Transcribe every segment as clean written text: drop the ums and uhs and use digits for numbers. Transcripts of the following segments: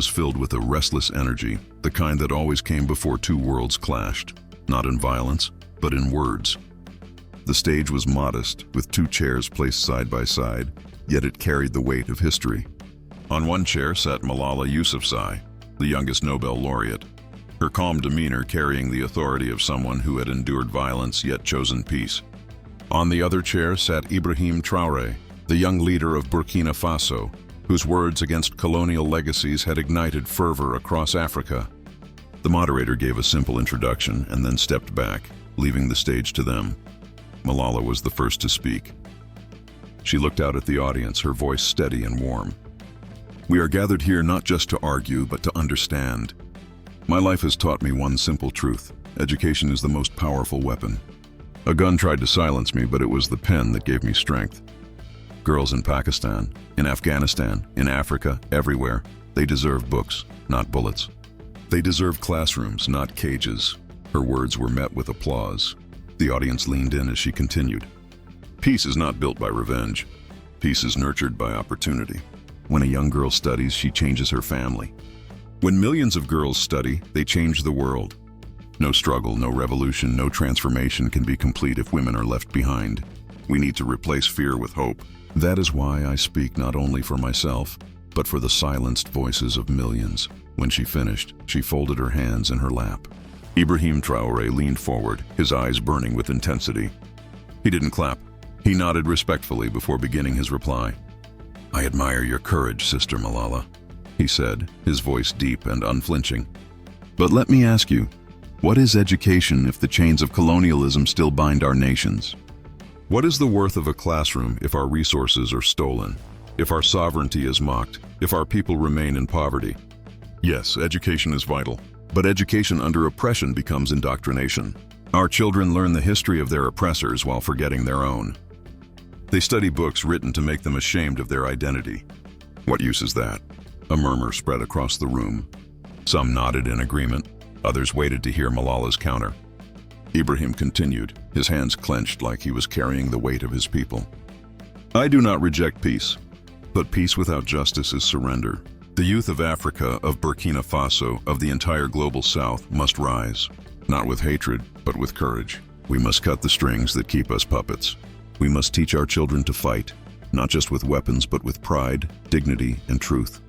was filled with a restless energy, the kind that always came before two worlds clashed, not in violence, but in words. The stage was modest, with two chairs placed side by side, yet it carried the weight of history. On one chair sat Malala Yousafzai, the youngest Nobel laureate, her calm demeanor carrying the authority of someone who had endured violence yet chosen peace. On the other chair sat Ibrahim Traoré, the young leader of Burkina Faso, whose words against colonial legacies had ignited fervor across Africa. The moderator gave a simple introduction and then stepped back, leaving the stage to them. Malala was the first to speak. She looked out at the audience, her voice steady and warm. "We are gathered here not just to argue, but to understand. My life has taught me one simple truth. Education is the most powerful weapon. A gun tried to silence me, but it was the pen that gave me strength. Girls in Pakistan, in Afghanistan, in Africa, everywhere, they deserve books, not bullets. They deserve classrooms, not cages." Her words were met with applause. The audience leaned in as she continued. "Peace is not built by revenge. Peace is nurtured by opportunity. When a young girl studies, she changes her family. When millions of girls study, they change the world. No struggle, no revolution, no transformation can be complete if women are left behind. We need to replace fear with hope. That is why I speak not only for myself, but for the silenced voices of millions." When she finished, she folded her hands in her lap. Ibrahim Traoré leaned forward, his eyes burning with intensity. He didn't clap. He nodded respectfully before beginning his reply. "I admire your courage, Sister Malala," he said, his voice deep and unflinching. "But let me ask you, what is education if the chains of colonialism still bind our nations? What is the worth of a classroom if our resources are stolen, if our sovereignty is mocked, if our people remain in poverty? Yes, education is vital, but education under oppression becomes indoctrination. Our children learn the history of their oppressors while forgetting their own. They study books written to make them ashamed of their identity. What use is that?" A murmur spread across the room. Some nodded in agreement, others waited to hear Malala's counter. Ibrahim continued, his hands clenched like he was carrying the weight of his people. "I do not reject peace, but peace without justice is surrender. The youth of Africa, of Burkina Faso, of the entire global south must rise, not with hatred, but with courage. We must cut the strings that keep us puppets. We must teach our children to fight, not just with weapons, but with pride, dignity, and truth.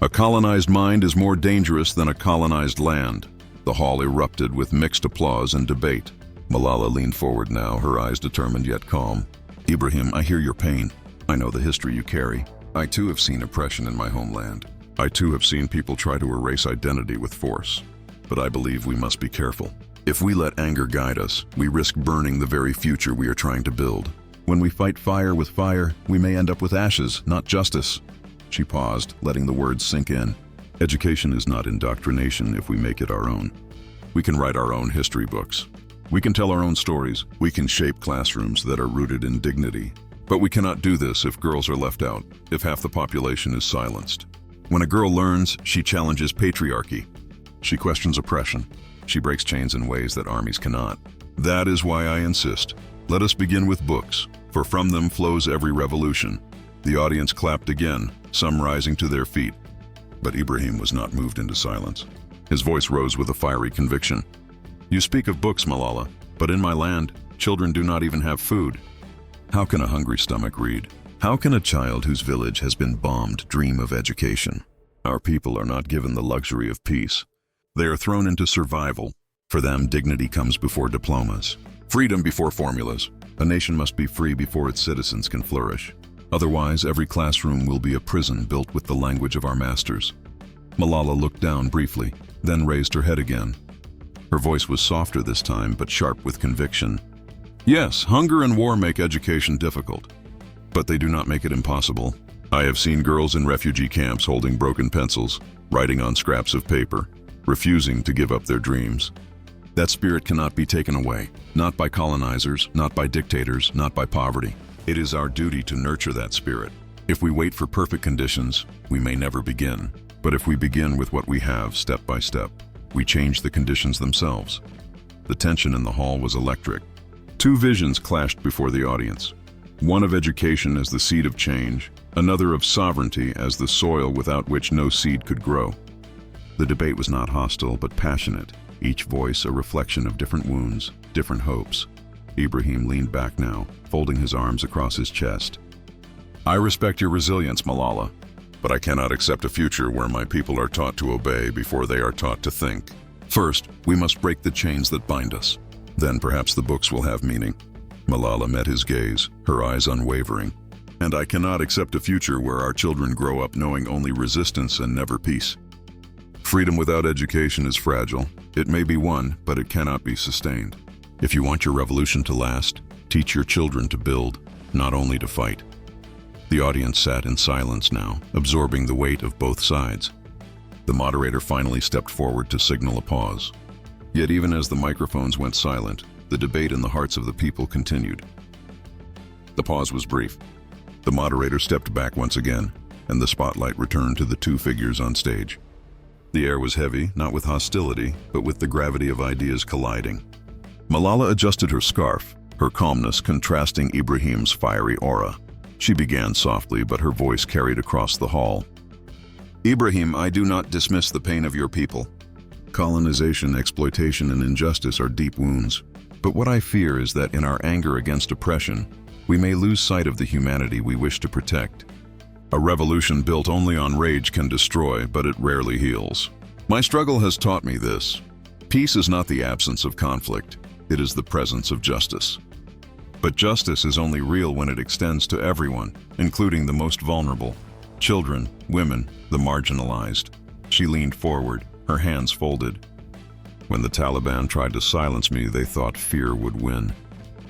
A colonized mind is more dangerous than a colonized land." The hall erupted with mixed applause and debate. Malala leaned forward now, her eyes determined yet calm. "Ibrahim, I hear your pain. I know the history you carry. I too have seen oppression in my homeland. I too have seen people try to erase identity with force. But I believe we must be careful. If we let anger guide us, we risk burning the very future we are trying to build. When we fight fire with fire, we may end up with ashes, not justice." She paused, letting the words sink in. "Education is not indoctrination if we make it our own. We can write our own history books. We can tell our own stories. We can shape classrooms that are rooted in dignity. But we cannot do this if girls are left out, if half the population is silenced. When a girl learns, she challenges patriarchy. She questions oppression. She breaks chains in ways that armies cannot. That is why I insist. Let us begin with books, for from them flows every revolution." The audience clapped again, some rising to their feet. But Ibrahim was not moved into silence. His voice rose with a fiery conviction. "You speak of books, Malala, but in my land, children do not even have food. How can a hungry stomach read? How can a child whose village has been bombed dream of education? Our people are not given the luxury of peace. They are thrown into survival. For them, dignity comes before diplomas, freedom before formulas. A nation must be free before its citizens can flourish. Otherwise, every classroom will be a prison built with the language of our masters." Malala looked down briefly, then raised her head again. Her voice was softer this time, but sharp with conviction. "Yes, hunger and war make education difficult, but they do not make it impossible. I have seen girls in refugee camps holding broken pencils, writing on scraps of paper, refusing to give up their dreams. That spirit cannot be taken away, not by colonizers, not by dictators, not by poverty. It is our duty to nurture that spirit. If we wait for perfect conditions, we may never begin. But if we begin with what we have, step by step, we change the conditions themselves." The tension in the hall was electric. Two visions clashed before the audience. One of education as the seed of change, another of sovereignty as the soil without which no seed could grow. The debate was not hostile, but passionate, each voice a reflection of different wounds, different hopes. Ibrahim leaned back now, folding his arms across his chest. I respect your resilience, Malala, but I cannot accept a future where my people are taught to obey before they are taught to think. First, we must break the chains that bind us. Then perhaps the books will have meaning. Malala met his gaze, her eyes unwavering. And I cannot accept a future where our children grow up knowing only resistance and never peace. Freedom without education is fragile. It may be won, but it cannot be sustained. If you want your revolution to last, teach your children to build, not only to fight. The audience sat in silence now, absorbing the weight of both sides. The moderator finally stepped forward to signal a pause. Yet even as the microphones went silent, the debate in the hearts of the people continued. The pause was brief. The moderator stepped back once again, and the spotlight returned to the two figures on stage. The air was heavy, not with hostility, but with the gravity of ideas colliding. Malala adjusted her scarf, her calmness contrasting Ibrahim's fiery aura. She began softly, but her voice carried across the hall. Ibrahim, I do not dismiss the pain of your people. Colonization, exploitation, and injustice are deep wounds. But what I fear is that in our anger against oppression, we may lose sight of the humanity we wish to protect. A revolution built only on rage can destroy, but it rarely heals. My struggle has taught me this. Peace is not the absence of conflict, it is the presence of justice. But justice is only real when it extends to everyone, including the most vulnerable. Children, women, the marginalized. She leaned forward, her hands folded. When the Taliban tried to silence me, they thought fear would win.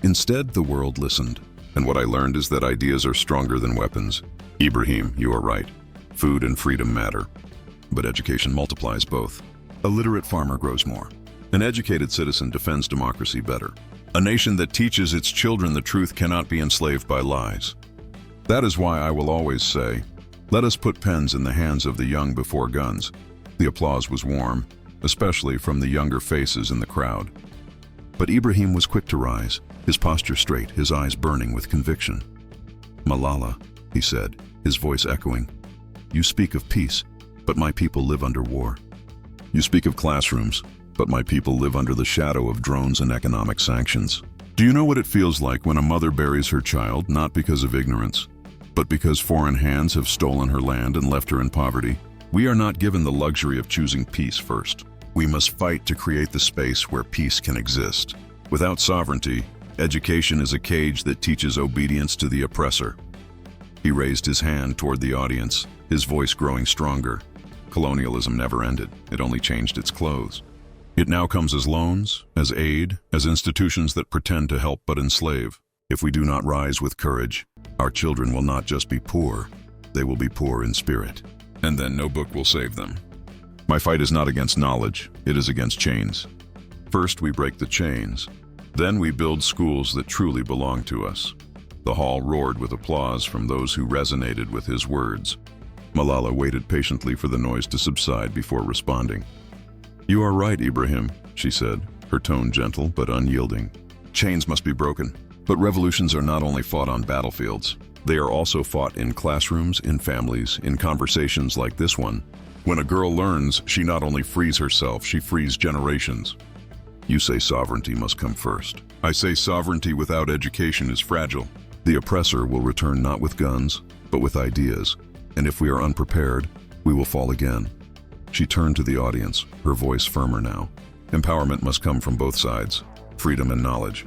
Instead, the world listened. And what I learned is that ideas are stronger than weapons. Ibrahim, you are right. Food and freedom matter. But education multiplies both. A literate farmer grows more. An educated citizen defends democracy better. A nation that teaches its children the truth cannot be enslaved by lies. That is why I will always say, let us put pens in the hands of the young before guns. The applause was warm, especially from the younger faces in the crowd. But Ibrahim was quick to rise, his posture straight, his eyes burning with conviction. Malala, he said, his voice echoing, you speak of peace, but my people live under war. You speak of classrooms, but my people live under the shadow of drones and economic sanctions. Do you know what it feels like when a mother buries her child, not because of ignorance, but because foreign hands have stolen her land and left her in poverty? We are not given the luxury of choosing peace first. We must fight to create the space where peace can exist. Without sovereignty, education is a cage that teaches obedience to the oppressor. He raised his hand toward the audience, his voice growing stronger. Colonialism never ended, it only changed its clothes. It now comes as loans, as aid, as institutions that pretend to help but enslave. If we do not rise with courage, our children will not just be poor, they will be poor in spirit. And then no book will save them. My fight is not against knowledge, it is against chains. First we break the chains, then we build schools that truly belong to us. The hall roared with applause from those who resonated with his words. Malala waited patiently for the noise to subside before responding. You are right, Ibrahim, she said, her tone gentle but unyielding. Chains must be broken, but revolutions are not only fought on battlefields. They are also fought in classrooms, in families, in conversations like this one. When a girl learns, she not only frees herself, she frees generations. You say sovereignty must come first. I say sovereignty without education is fragile. The oppressor will return not with guns, but with ideas. And if we are unprepared, we will fall again. She turned to the audience, her voice firmer now. Empowerment must come from both sides, freedom and knowledge.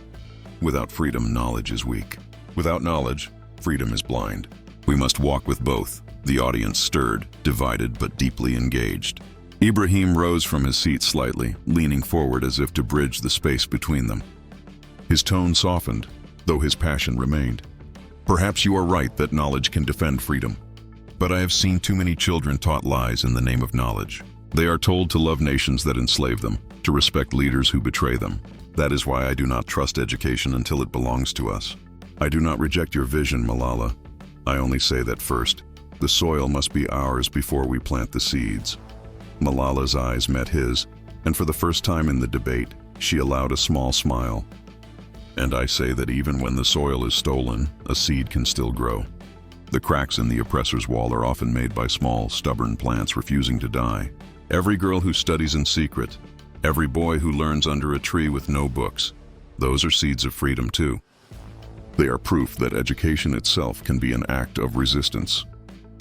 Without freedom, knowledge is weak. Without knowledge, freedom is blind. We must walk with both. The audience stirred, divided but deeply engaged. Ibrahim rose from his seat slightly, leaning forward as if to bridge the space between them. His tone softened, though his passion remained. Perhaps you are right that knowledge can defend freedom. But I have seen too many children taught lies in the name of knowledge. They are told to love nations that enslave them, to respect leaders who betray them. That is why I do not trust education until it belongs to us. I do not reject your vision, Malala. I only say that first, the soil must be ours before we plant the seeds. Malala's eyes met his, and for the first time in the debate, she allowed a small smile. And I say that even when the soil is stolen, a seed can still grow. The cracks in the oppressor's wall are often made by small, stubborn plants refusing to die. Every girl who studies in secret, every boy who learns under a tree with no books, those are seeds of freedom too. They are proof that education itself can be an act of resistance.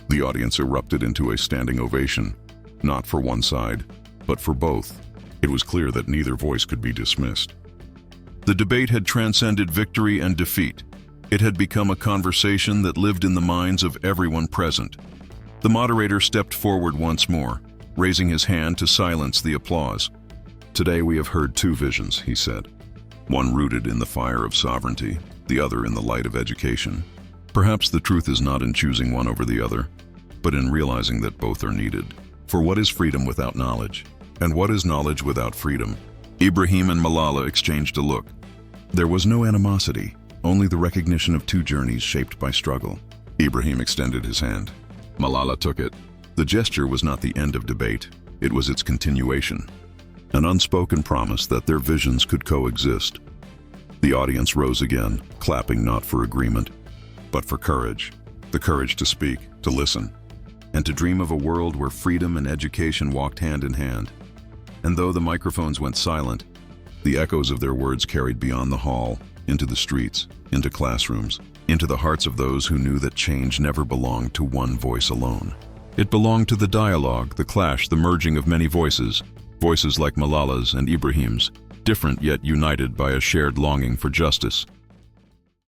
The audience erupted into a standing ovation, not for one side, but for both. It was clear that neither voice could be dismissed. The debate had transcended victory and defeat. It had become a conversation that lived in the minds of everyone present. The moderator stepped forward once more, raising his hand to silence the applause. "Today we have heard two visions," he said. "One rooted in the fire of sovereignty, the other in the light of education. Perhaps the truth is not in choosing one over the other, but in realizing that both are needed. For what is freedom without knowledge? And what is knowledge without freedom?" Ibrahim and Malala exchanged a look. There was no animosity, only the recognition of two journeys shaped by struggle. Ibrahim extended his hand. Malala took it. The gesture was not the end of debate, it was its continuation. An unspoken promise that their visions could coexist. The audience rose again, clapping not for agreement, but for courage. The courage to speak, to listen, and to dream of a world where freedom and education walked hand in hand. And though the microphones went silent, the echoes of their words carried beyond the hall, into the streets, into classrooms, into the hearts of those who knew that change never belonged to one voice alone. It belonged to the dialogue, the clash, the merging of many voices, voices like Malala's and Ibrahim's, different yet united by a shared longing for justice.